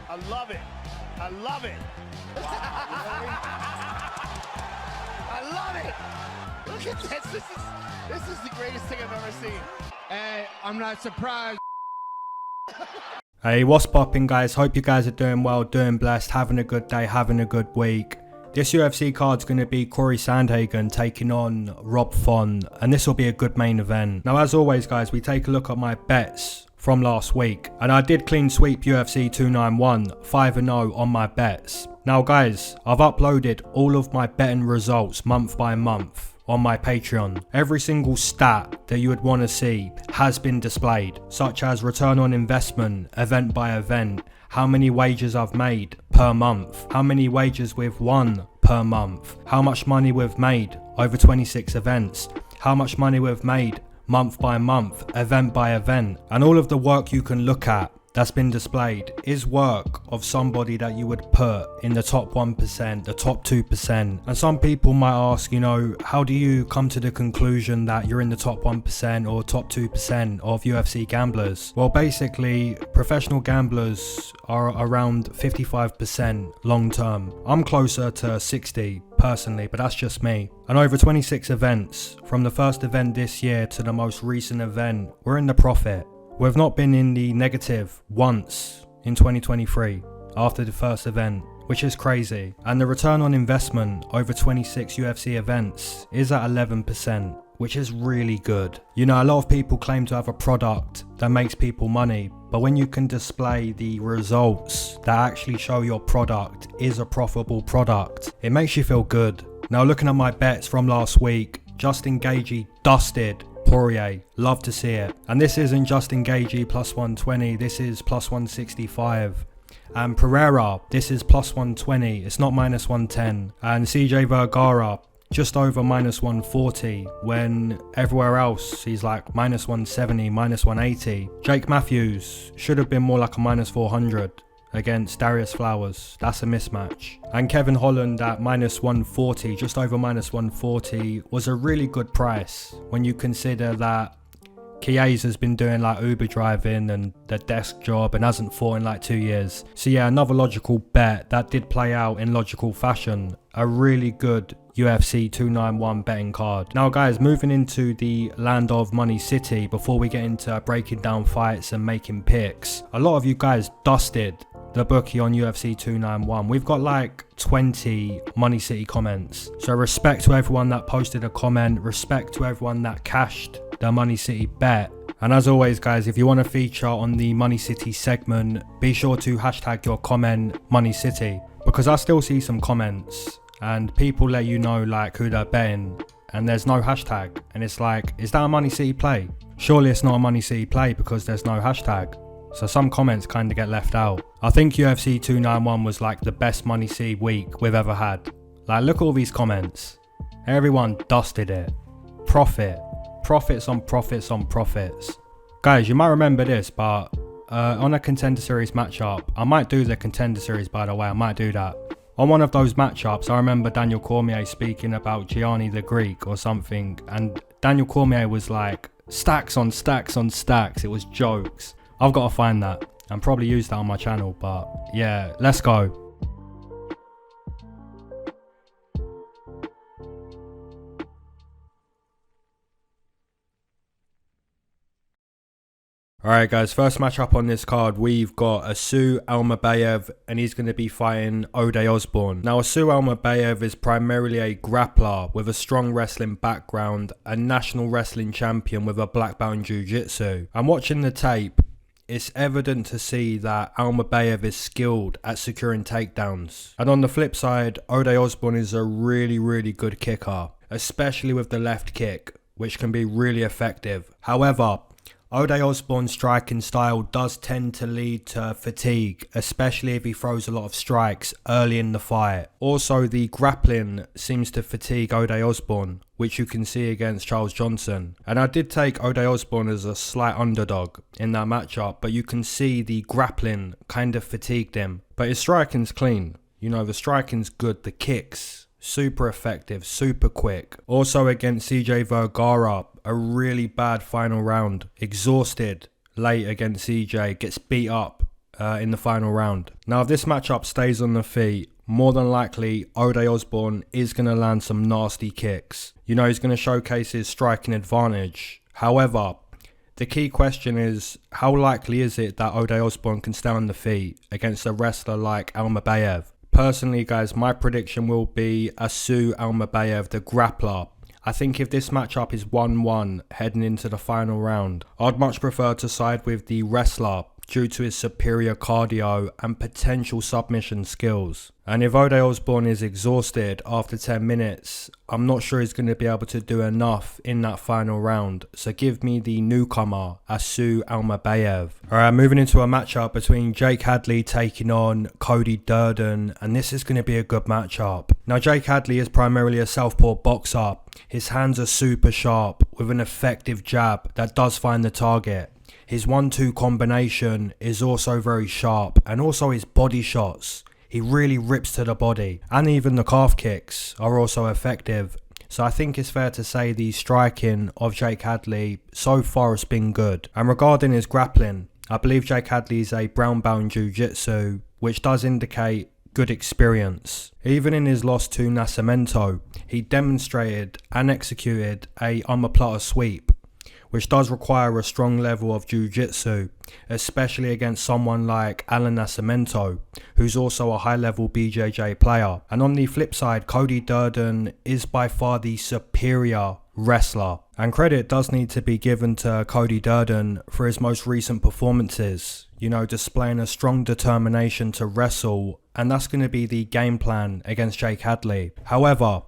I love it. I love it. I love it. Look at this. This is the greatest thing I've ever seen. Hey, I'm not surprised. Hey, what's popping, guys? Hope you guys are doing well, doing blessed, having a good day, having a good week. This UFC card's going to be Cory Sandhagen taking on Rob Font, and this will be a good main event. Now, as always, guys, we take a look at my bets from last week, and I did clean sweep UFC 291, 5-0 on my bets. Now, guys, I've uploaded all of my betting results month by month on my Patreon. Every single stat that you would want to see has been displayed, such as return on investment, event by event, how many wagers I've made per month, how many wagers we've won per month, how much money we've made over 26 events, how much money we've made month by month, event by event, and all of the work you can look at that's been displayed is work of somebody that you would put in the top 1%, the top 2%. And some people might ask, you know, how do you come to the conclusion that you're in the top 1% or top 2% of UFC gamblers? Well, basically, professional gamblers are around 55% long term. I'm closer to 60 personally, but that's just me. And over 26 events, from the first event this year to the most recent event, we're in the profit. We've not been in the negative once in 2023 after the first event, which is crazy. And the return on investment over 26 UFC events is at 11%, which is really good. You know, a lot of people claim to have a product that makes people money, but when you can display the results that actually show your product is a profitable product, it makes you feel good. Now, looking at my bets from last week, Justin Gaethje dusted Poirier, love to see it. And this isn't Justin Gaethje plus 120, this is plus 165. And Pereira, this is plus 120, it's not minus 110. And CJ Vergara, just over minus 140, when everywhere else he's like minus 170, minus 180. Jake Matthews should have been more like a minus 400 against Darius Flowers. That's a mismatch. And Kevin Holland at minus 140, just over minus 140, was a really good price when you consider that Chiesa has been doing like Uber driving and the desk job and hasn't fought in like 2 years. So yeah, another logical bet that did play out in logical fashion. A really good UFC 291 betting card. Now, guys, moving into the land of Money City before we get into breaking down fights and making picks. A lot of you guys dusted the bookie on UFC 291. We've got like 20 Money City comments. So respect to everyone that posted a comment, respect to everyone that cashed their Money City bet. And as always, guys, if you want to feature on the Money City segment, be sure to hashtag your comment Money City, because I still see some comments and people let you know like who they're betting and there's no hashtag, and it's like, is that a Money City play? Surely it's not a Money City play because there's no hashtag. So some comments kind of get left out. I think UFC 291 was like the best Money City week we've ever had. Like, look at all these comments. Everyone dusted it. Profits on profits on profits. Guys, you might remember this, but on a Contender Series matchup, I might do the Contender Series, by the way, I might do that. On one of those matchups, I remember Daniel Cormier speaking about Gianni the Greek or something, and Daniel Cormier was like, stacks on stacks on stacks. It was jokes. I've got to find that and probably use that on my channel, but yeah, let's go. Alright, guys, first matchup on this card, we've got Assu Almabaev, and he's going to be fighting Ode Osbourne. Now, Assu Almabaev is primarily a grappler with a strong wrestling background, a national wrestling champion with a black belt in jiu-jitsu. I'm watching the tape. It's evident to see that Almabaev is skilled at securing takedowns. And on the flip side, Ode Osbourne is a really good kicker, especially with the left kick, which can be really effective. However, Ode Osbourne's striking style does tend to lead to fatigue, especially if he throws a lot of strikes early in the fight. Also, the grappling seems to fatigue Ode Osbourne, which you can see against Charles Johnson. And I did take Ode Osbourne as a slight underdog in that matchup, but you can see the grappling kind of fatigued him. But his striking's clean. You know, the striking's good, the kicks, super effective, super quick. Also against CJ Vergara, a really bad final round. Exhausted late against CJ, gets beat up in the final round. Now, if this matchup stays on the feet, more than likely Osbourne is going to land some nasty kicks. You know, he's going to showcase his striking advantage. However, the key question is, how likely is it that Osbourne can stay on the feet against a wrestler like Almabaev? Personally, guys, my prediction will be Assu Almabaev, the grappler. I think if this matchup is 1-1 heading into the final round, I'd much prefer to side with the wrestler due to his superior cardio and potential submission skills. And if Osbourne is exhausted after 10 minutes, I'm not sure he's going to be able to do enough in that final round. So give me the newcomer, Assu Almabaev. Alright, moving into a matchup between Jake Hadley taking on Cody Durden, and this is going to be a good matchup. Now, Jake Hadley is primarily a southpaw boxer. His hands are super sharp with an effective jab that does find the target. His 1-2 combination is also very sharp, and also his body shots. He really rips to the body, and even the calf kicks are also effective. So I think it's fair to say the striking of Jake Hadley so far has been good. And regarding his grappling, I believe Jake Hadley is a brown belt in jiu-jitsu, which does indicate good experience. Even in his loss to Nascimento, he demonstrated and executed a omoplata sweep, which does require a strong level of jiu-jitsu, especially against someone like Alan Nascimento, who's also a high-level BJJ player. And on the flip side, Cody Durden is by far the superior wrestler. And credit does need to be given to Cody Durden for his most recent performances, you know, displaying a strong determination to wrestle, and that's going to be the game plan against Jake Hadley. However,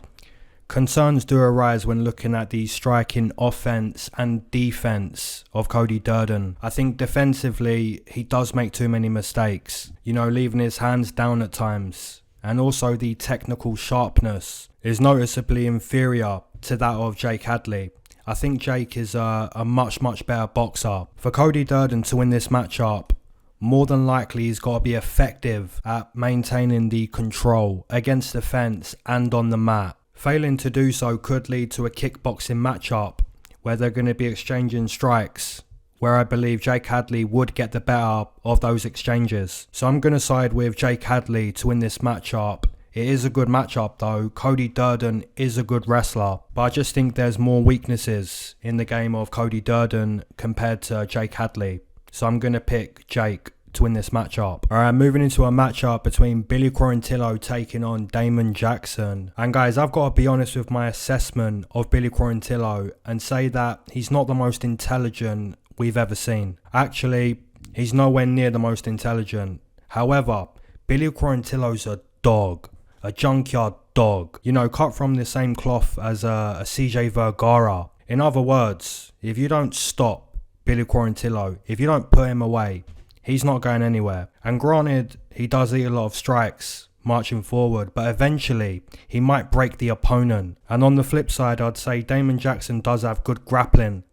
concerns do arise when looking at the striking offense and defense of Cody Durden. I think defensively, he does make too many mistakes, you know, leaving his hands down at times. And also the technical sharpness is noticeably inferior to that of Jake Hadley. I think Jake is a much better boxer. For Cody Durden to win this matchup, more than likely he's got to be effective at maintaining the control against the fence and on the mat. Failing to do so could lead to a kickboxing matchup where they're going to be exchanging strikes, where I believe Jake Hadley would get the better of those exchanges. So I'm going to side with Jake Hadley to win this matchup. It is a good matchup though. Cody Durden is a good wrestler, but I just think there's more weaknesses in the game of Cody Durden compared to Jake Hadley. So I'm going to pick Jake to win this matchup. Alright, moving into a matchup between Billy Quarantillo taking on Damon Jackson. And guys, I've got to be honest with my assessment of Billy Quarantillo and say that he's not the most intelligent we've ever seen. Actually, he's nowhere near the most intelligent. However, Billy Quarantillo's a dog. A junkyard dog. You know, cut from the same cloth as a CJ Vergara. In other words, if you don't stop Billy Quarantillo, if you don't put him away, he's not going anywhere. And granted, he does eat a lot of strikes marching forward, but eventually he might break the opponent. And on the flip side, I'd say Damon Jackson does have good grappling,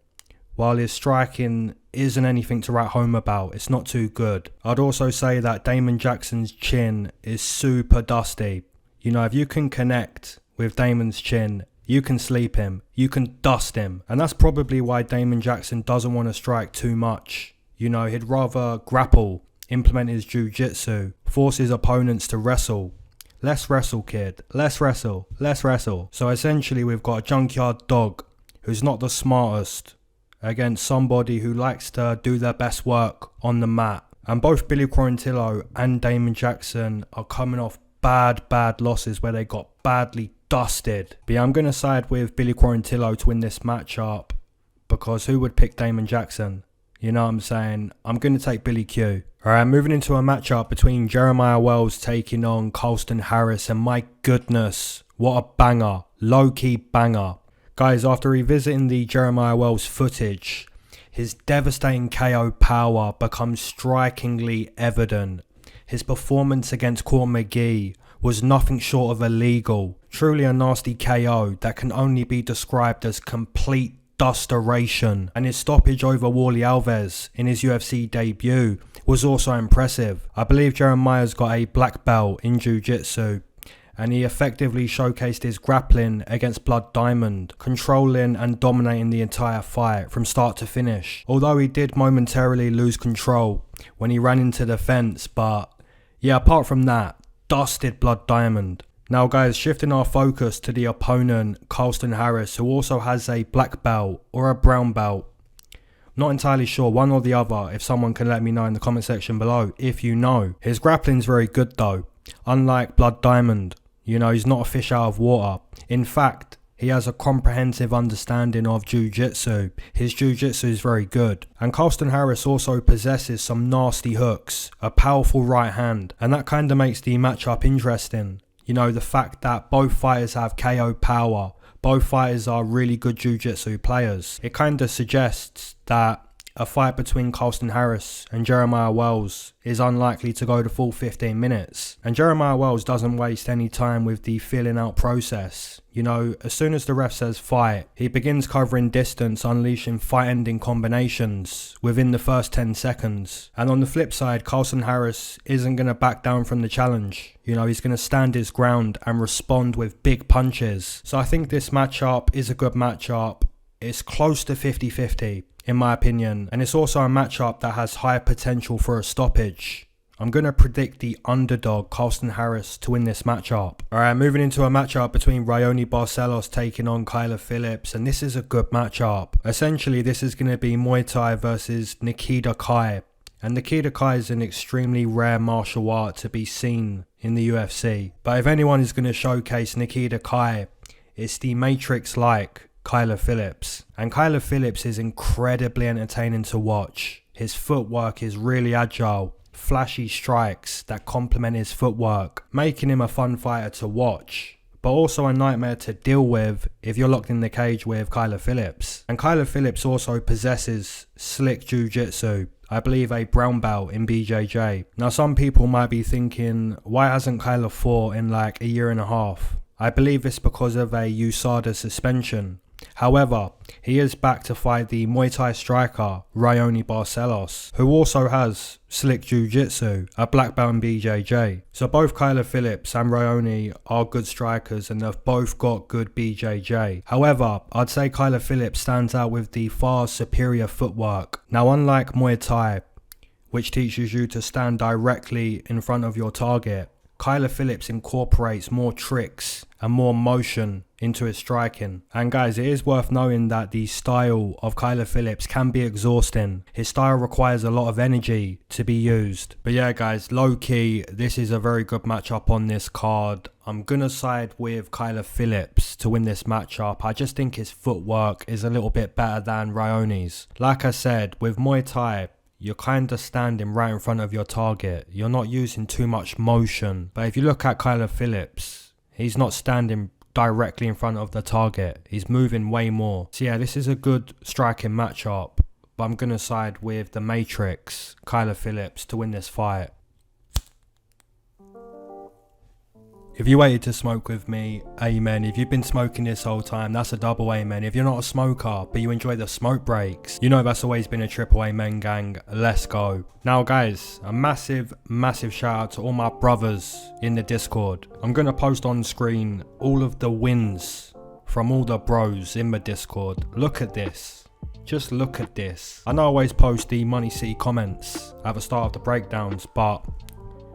while his striking isn't anything to write home about. It's not too good. I'd also say that Damon Jackson's chin is super dusty. You know, if you can connect with Damon's chin, you can sleep him, you can dust him. And that's probably why Damon Jackson doesn't want to strike too much. You know, he'd rather grapple, implement his jiu-jitsu, force his opponents to wrestle. Let's wrestle, kid. Let's wrestle. Let's wrestle. So essentially, we've got a junkyard dog who's not the smartest against somebody who likes to do their best work on the mat. And both Billy Quarantillo and Damon Jackson are coming off bad losses where they got badly dusted. But yeah, I'm going to side with Billy Quarantillo to win this matchup, because who would pick Damon Jackson? You know what I'm saying? I'm going to take Billy Q. Alright, moving into a matchup between Jeremiah Wells taking on Carlston Harris. And my goodness, what a banger. Low-key banger. Guys, after revisiting the Jeremiah Wells footage, his devastating KO power becomes strikingly evident. His performance against Corn McGee was nothing short of illegal. Truly a nasty KO that can only be described as complete dusteration. And his stoppage over Wally Alves in his UFC debut was also impressive. I believe Jeremiah's got a black belt in jiu-jitsu, and he effectively showcased his grappling against Blood Diamond, controlling and dominating the entire fight from start to finish. Although he did momentarily lose control when he ran into the fence, but yeah, apart from that, dusted Blood Diamond. Now guys, shifting our focus to the opponent, Carlston Harris, who also has a black belt or a brown belt. Not entirely sure, one or the other, if someone can let me know in the comment section below if you know. His grappling's very good though, unlike Blood Diamond. You know, he's not a fish out of water. In fact, he has a comprehensive understanding of jiu-jitsu. His jiu-jitsu is very good. And Carlston Harris also possesses some nasty hooks, a powerful right hand, and that kind of makes the matchup interesting. You know, the fact that both fighters have KO power, both fighters are really good jiu-jitsu players. It kind of suggests that a fight between Carlston Harris and Jeremiah Wells is unlikely to go the full 15 minutes. And Jeremiah Wells doesn't waste any time with the feeling out process. You know, as soon as the ref says fight, he begins covering distance, unleashing fight-ending combinations within the first 10 seconds. And on the flip side, Carlston Harris isn't going to back down from the challenge. You know, he's going to stand his ground and respond with big punches. So I think this matchup is a good matchup. It's close to 50-50. In my opinion, and it's also a matchup that has high potential for a stoppage. I'm going to predict the underdog Carlston Harris to win this matchup. Alright, moving into a matchup between Raoni Barcelos taking on Phillips, and this is a good matchup. Essentially, this is going to be Muay Thai versus Nikita Kai. And Nikita Kai is an extremely rare martial art to be seen in the UFC. But if anyone is going to showcase Nikita Kai, it's the Matrix-like Phillips. And Phillips is incredibly entertaining to watch. His footwork is really agile, flashy strikes that complement his footwork, making him a fun fighter to watch, but also a nightmare to deal with if you're locked in the cage with Phillips. And Phillips also possesses slick jiu-jitsu, I believe a brown belt in BJJ. Now some people might be thinking, why hasn't Kyler fought in like a year and a half? I believe it's because of a USADA suspension. However, he is back to fight the Muay Thai striker Raoni Barcelos, who also has slick jiu-jitsu, a black belt in BJJ. So both Phillips and Raoni are good strikers and they've both got good BJJ. However, I'd say Phillips stands out with the far superior footwork. Now unlike Muay Thai, which teaches you to stand directly in front of your target, Phillips incorporates more tricks and more motion into his striking. And guys, it is worth knowing that the style of Phillips can be exhausting. His style requires a lot of energy to be used. But yeah guys, low key, this is a very good matchup on this card. I'm gonna side with Phillips to win this matchup. I just think his footwork is a little bit better than Raoni's. Like I said, with Muay Thai, you're kind of standing right in front of your target. You're not using too much motion. But if you look at Phillips, he's not standing directly in front of the target. He's moving way more. So yeah, this is a good striking matchup. But I'm going to side with the Matrix, Phillips, to win this fight. If you waited to smoke with me, amen. If you've been smoking this whole time, that's a double amen. If you're not a smoker, but you enjoy the smoke breaks, you know that's always been a triple amen, gang. Let's go. Now guys, a massive shout out to all my brothers in the Discord. I'm going to post on screen all of the wins from all the bros in the Discord. Look at this. Just look at this. I know I always post the Money City comments at the start of the breakdowns, but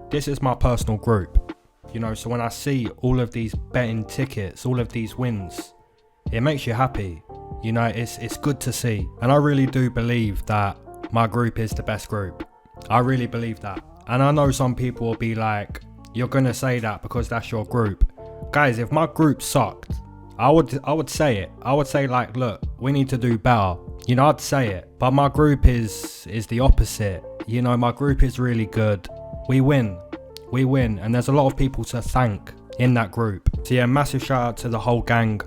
this is my personal group. You know, so when I see all of these betting tickets, all of these wins, it makes you happy. You know, it's good to see. And I really do believe that my group is the best group. I really believe that. And I know some people will be like, you're going to say that because that's your group. Guys, if my group sucked, I would say it. I would say like, look, we need to do better. You know, I'd say it. But my group is the opposite. You know, my group is really good. We win. We win, and there's a lot of people to thank in that group. So yeah, massive shout out to the whole gang,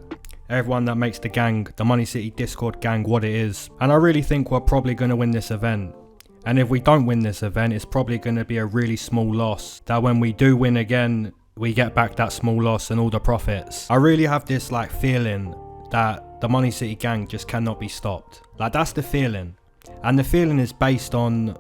everyone that makes the gang, the Money City Discord gang, what it is. And I really think we're probably going to win this event. And if we don't win this event, it's probably going to be a really small loss, that when we do win again, we get back that small loss and all the profits. I really have this like feeling that the Money City gang just cannot be stopped. Like, that's the feeling. And the feeling is based on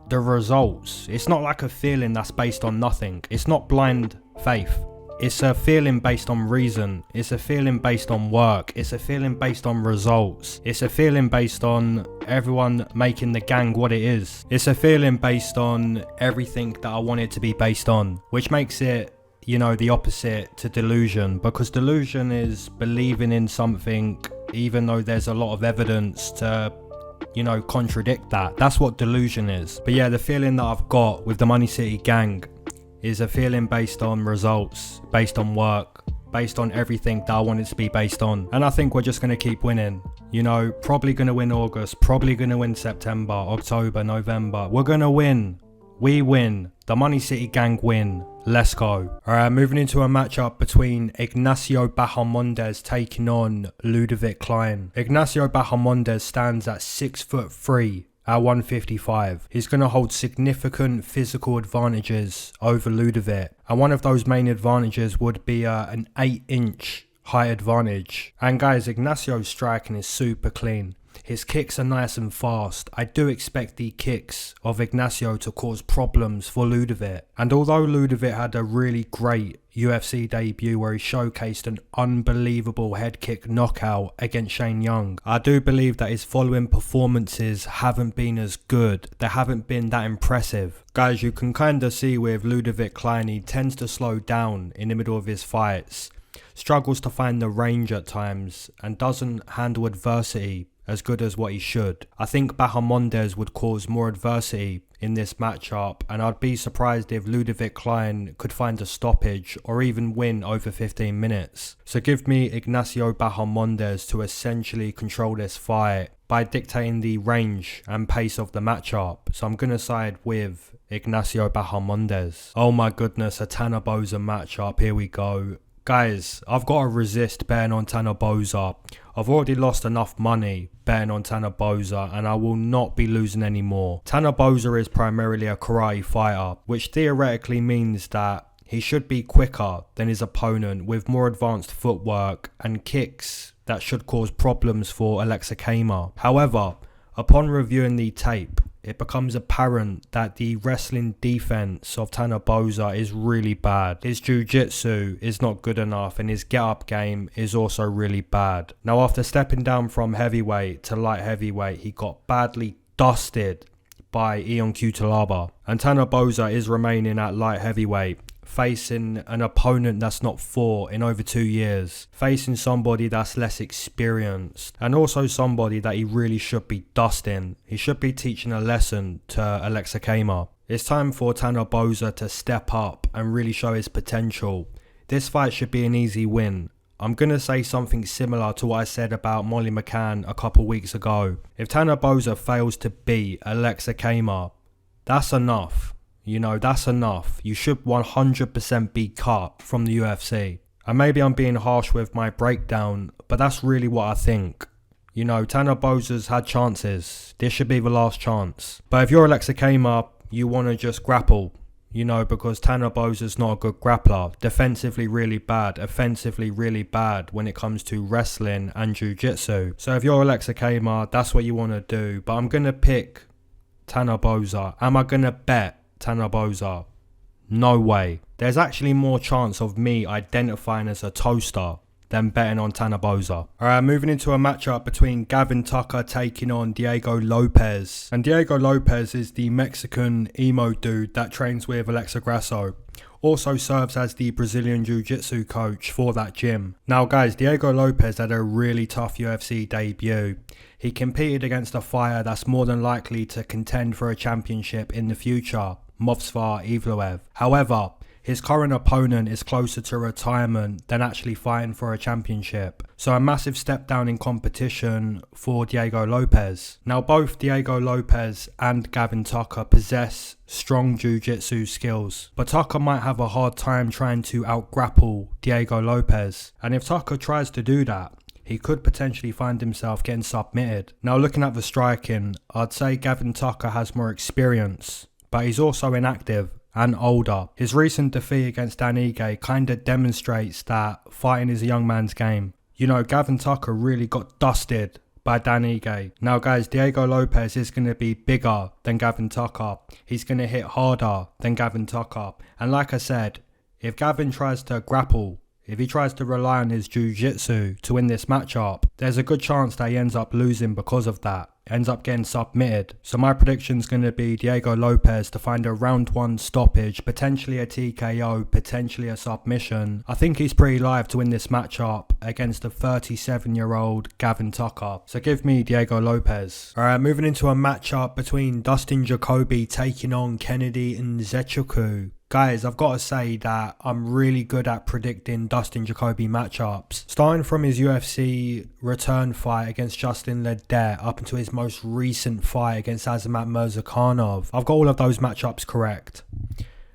the results. It's not like a feeling that's based on nothing. It's not blind faith. it's a feeling based on reason. It's a feeling based on work. It's a feeling based on results. It's a feeling based on everyone making the gang what it is. It's a feeling based on everything that I want it to be based on, which makes it, you know, the opposite to delusion, because delusion is believing in something even though there's a lot of evidence to, you know, contradict that. That's what delusion is. But yeah, the feeling that I've got with the Money City gang is a feeling based on results, based on work, based on everything that I want it to be based on. And I think we're just going to keep winning. You know, probably going to win August, probably going to win September, October, November. We're going to win. We win. The Money City gang win. Let's go. Alright, moving into a matchup between Ignacio Bahamondes taking on Ludovit Klein. Ignacio Bahamondes stands at 6'3" at 155. He's going to hold significant physical advantages over Ludovit. And one of those main advantages would be an 8-inch height advantage. And guys, Ignacio's striking is super clean. His kicks are nice and fast. I do expect the kicks of Ignacio to cause problems for Ludovit. And although Ludovit had a really great UFC debut where he showcased an unbelievable head kick knockout against Shane Young, I do believe that his following performances haven't been as good. They haven't been that impressive. Guys, you can kind of see with Ludovit Klein, he tends to slow down in the middle of his fights, struggles to find the range at times, and doesn't handle adversity as good as what he should. I think Bahamondes would cause more adversity in this matchup, and I'd be surprised if Ludovit Klein could find a stoppage or even win over 15 minutes. So give me Ignacio Bahamondes to essentially control this fight by dictating the range and pace of the matchup. So I'm going to side with Ignacio Bahamondes. Oh my goodness, a Tanner Boser matchup. Here we go. Guys, I've got to resist betting on Tanner Boser. I've already lost enough money betting on Tanner Boser, and I will not be losing any more. Tanner Boser is primarily a karate fighter, which theoretically means that he should be quicker than his opponent with more advanced footwork and kicks that should cause problems for Aleksa Camur. However, upon reviewing the tape, it becomes apparent that the wrestling defense of Tanner Boser is really bad. His jiu-jitsu is not good enough, and his get-up game is also really bad. Now, after stepping down from heavyweight to light heavyweight, he got badly dusted by Ion Cutelaba. And Tanner Boser is remaining at light heavyweight, facing an opponent that's not fought in over 2 years, facing somebody that's less experienced, and also somebody that he really should be dusting. He should be teaching a lesson to Aleksa Camur. It's time for Tanner Boser to step up and really show his potential. This fight should be an easy win. I'm going to say something similar to what I said about Molly McCann a couple weeks ago. If Tanner Boser fails to beat Aleksa Camur, that's enough. You know, that's enough. You should 100% be cut from the UFC. And maybe I'm being harsh with my breakdown, but that's really what I think. You know, Tanner Boser's had chances. This should be the last chance. But if you're Aleksa Camur, you want to just grapple. You know, because Tanner Boser's not a good grappler. Defensively really bad. Offensively really bad when it comes to wrestling and jiu-jitsu. So if you're Aleksa Camur, that's what you want to do. But I'm going to pick Tanner Boser. Am I going to bet Tanner Boser? No way. There's actually more chance of me identifying as a toaster than betting on Tanner Boser. Alright, moving into a matchup between Gavin Tucker taking on Diego Lopes. And Diego Lopes is the Mexican emo dude that trains with Aleksa Grasso. Also serves as the Brazilian Jiu-Jitsu coach for that gym. Now guys, Diego Lopes had a really tough UFC debut. He competed against a fighter that's more than likely to contend for a championship in the future, Movsar Evloev. However, his current opponent is closer to retirement than actually fighting for a championship. So a massive step down in competition for Diego Lopes. Now both Diego Lopes and Gavin Tucker possess strong jiu-jitsu skills, but Tucker might have a hard time trying to out-grapple Diego Lopes. And if Tucker tries to do that, he could potentially find himself getting submitted. Now looking at the striking, I'd say Gavin Tucker has more experience, but he's also inactive and older. His recent defeat against Dan Ige kind of demonstrates that fighting is a young man's game. You know, Gavin Tucker really got dusted by Dan Ige. Now guys, Diego Lopes is going to be bigger than Gavin Tucker. He's going to hit harder than Gavin Tucker. And like I said, if Gavin tries to grapple, if he tries to rely on his jiu-jitsu to win this matchup, there's a good chance that he ends up losing because of that. Ends up getting submitted. So my prediction's going to be Diego Lopes to find a round 1 stoppage, potentially a TKO, potentially a submission. I think he's pretty live to win this matchup against a 37-year-old Gavin Tucker. So give me Diego Lopes. Alright, moving into a matchup between Dustin Jacoby taking on Kennedy Nzechukwu. Guys, I've got to say that I'm really good at predicting Dustin Jacoby matchups. Starting from his UFC return fight against Justin Ledet up until his most recent fight against Azamat Murzakanov, I've got all of those matchups correct.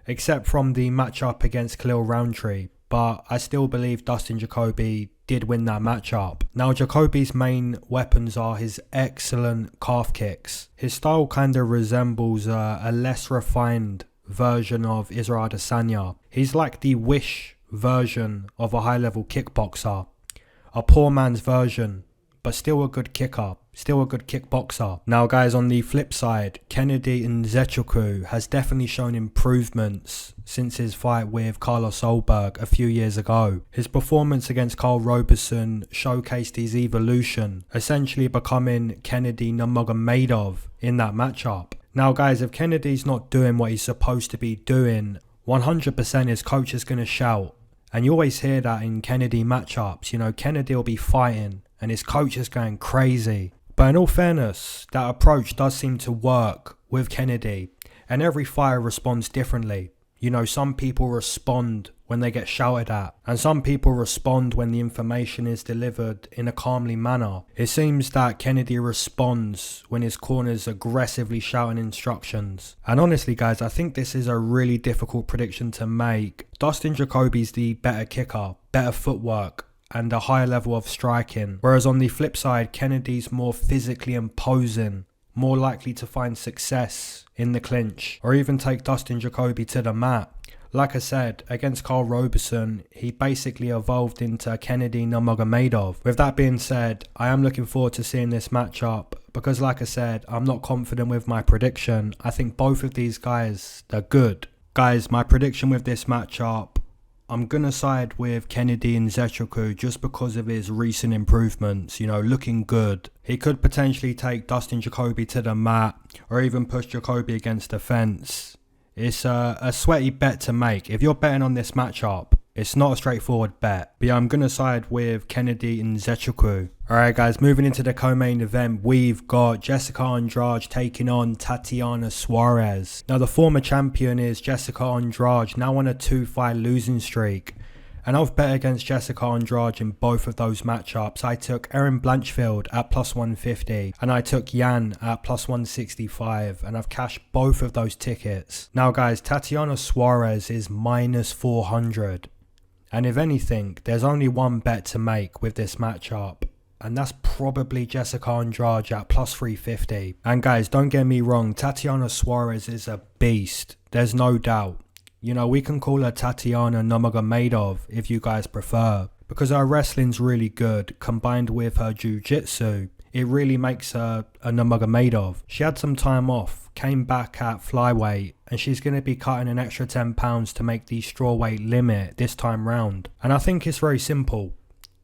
Except from the matchup against Khalil Roundtree. But I still believe Dustin Jacoby did win that matchup. Now, Jacoby's main weapons are his excellent calf kicks. His style kind of resembles a less refined version of Israel Adesanya. He's like the Wish version of a high-level kickboxer. A poor man's version, but still a good kicker, still a good kickboxer. Now guys, on the flip side, Kennedy Nzechukwu has definitely shown improvements since his fight with Carlos Solberg a few years ago. His performance against Carl Roberson showcased his evolution, essentially becoming Kennedy Nurmagomedov in that matchup. Now guys, if Kennedy's not doing what he's supposed to be doing, 100% his coach is going to shout. And you always hear that in Kennedy matchups, you know, Kennedy will be fighting and his coach is going crazy. But in all fairness, that approach does seem to work with Kennedy. And every fighter responds differently. You know, some people respond when they get shouted at, and some people respond when the information is delivered in a calmly manner. It seems that Kennedy responds when his corner's aggressively shouting instructions. And honestly guys, I think this is a really difficult prediction to make. Dustin Jacoby's the better kicker, better footwork, and a higher level of striking. Whereas on the flip side, Kennedy's more physically imposing, more likely to find success in the clinch, or even take Dustin Jacoby to the mat. Like I said, against Carl Roberson, he basically evolved into Kennedy Nurmagomedov. With that being said, I am looking forward to seeing this matchup because like I said, I'm not confident with my prediction. I think both of these guys, they're good. Guys, my prediction with this matchup, I'm going to side with Kennedy Nzechukwu just because of his recent improvements, you know, looking good. He could potentially take Dustin Jacoby to the mat or even push Jacoby against the fence. It's a sweaty bet to make. If you're betting on this matchup, it's not a straightforward bet. But yeah, I'm going to side with Kennedy Nzechukwu. Alright guys, moving into the co-main event, we've got Jessica Andrade taking on Tatiana Suarez. Now the former champion is Jessica Andrade, now on a 2-fight losing streak. And I've bet against Jessica Andrade in both of those matchups. I took Erin Blanchfield at plus 150 and I took Yan at plus 165 and I've cashed both of those tickets. Now guys, Tatiana Suarez is minus 400. And if anything, there's only one bet to make with this matchup. And that's probably Jessica Andrade at plus 350. And guys, don't get me wrong, Tatiana Suarez is a beast. There's no doubt. You know, we can call her Tatiana Nurmagomedov if you guys prefer. Because her wrestling's really good, combined with her jiu-jitsu, it really makes her a Nurmagomedov. She had some time off, came back at flyweight, and she's going to be cutting an extra 10 pounds to make the strawweight limit this time round. And I think it's very simple.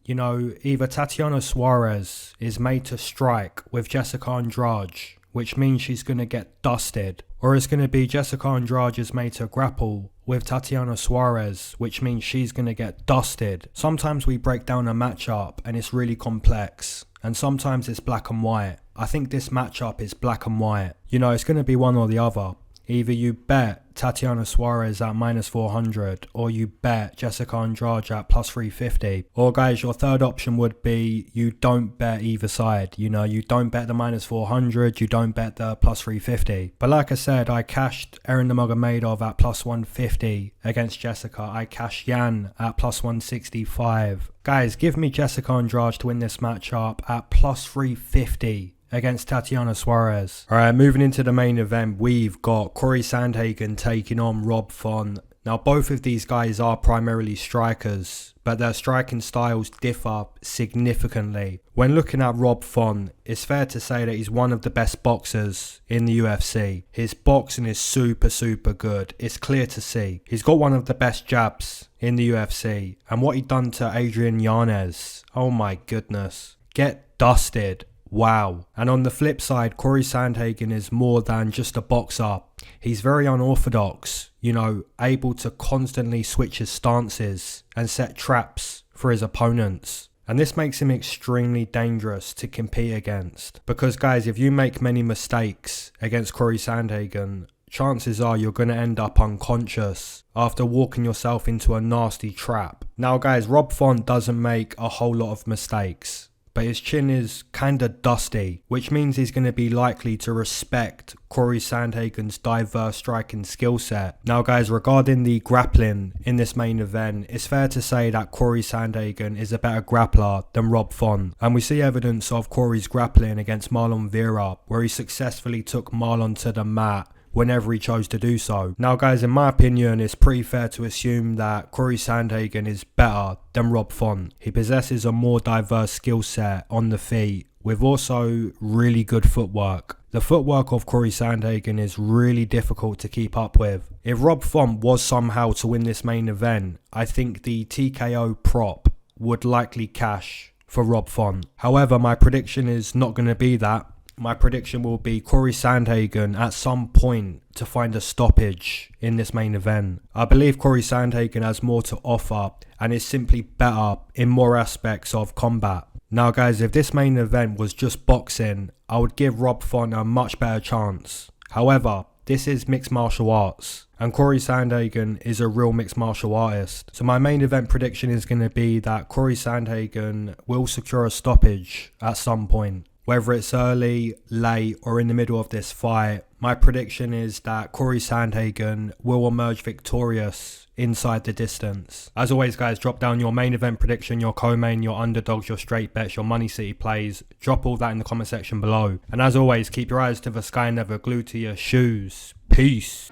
You know, either Tatiana Suarez is made to strike with Jessica Andrade, which means she's going to get dusted, or it's going to be Jessica Andrade is made to grapple with Tatiana Suarez, which means she's going to get dusted. Sometimes we break down a matchup and it's really complex, and sometimes it's black and white. I think this matchup is black and white. You know, it's going to be one or the other. Either you bet Tatiana Suarez at minus 400 or you bet Jessica Andrade at plus 350. Or guys, your third option would be you don't bet either side. You know, you don't bet the minus 400, you don't bet the plus 350. But like I said, I cashed Erin Nurmagomedov at plus 150 against Jessica. I cashed Yan at plus 165. Guys, give me Jessica Andrade to win this matchup at plus 350. Against Tatiana Suarez. Alright, moving into the main event, we've got Cory Sandhagen taking on Rob Font. Now both of these guys are primarily strikers, but their striking styles differ significantly. When looking at Rob Font, it's fair to say that he's one of the best boxers in the UFC. His boxing is super good. It's clear to see. He's got one of the best jabs in the UFC, and what he done to Adrian Yanez, oh my goodness. Get dusted. Wow. And on the flip side, Cory Sandhagen is more than just a boxer. He's very unorthodox, you know, able to constantly switch his stances and set traps for his opponents. And this makes him extremely dangerous to compete against. Because guys, if you make many mistakes against Cory Sandhagen, chances are you're going to end up unconscious after walking yourself into a nasty trap. Now guys, Rob Font doesn't make a whole lot of mistakes, but his chin is kinda dusty, which means he's going to be likely to respect Cory Sandhagen's diverse striking skill set. Now guys, regarding the grappling in this main event, it's fair to say that Cory Sandhagen is a better grappler than Rob Font. And we see evidence of Cory's grappling against Marlon Vera, where he successfully took Marlon to the mat whenever he chose to do so. Now guys, in my opinion, it's pretty fair to assume that Cory Sandhagen is better than Rob Font. He possesses a more diverse skill set on the feet, with also really good footwork. The footwork of Cory Sandhagen is really difficult to keep up with. If Rob Font was somehow to win this main event, I think the TKO prop would likely cash for Rob Font. However, my prediction is not going to be that. My prediction will be Cory Sandhagen at some point to find a stoppage in this main event. I believe Cory Sandhagen has more to offer and is simply better in more aspects of combat. Now guys, if this main event was just boxing, I would give Rob Font a much better chance. However, this is mixed martial arts, and Cory Sandhagen is a real mixed martial artist. So my main event prediction is going to be that Cory Sandhagen will secure a stoppage at some point. Whether it's early, late, or in the middle of this fight, my prediction is that Cory Sandhagen will emerge victorious inside the distance. As always guys, drop down your main event prediction, your co-main, your underdogs, your straight bets, your money city plays. Drop all that in the comment section below. And as always, keep your eyes to the sky, never glued to your shoes. Peace.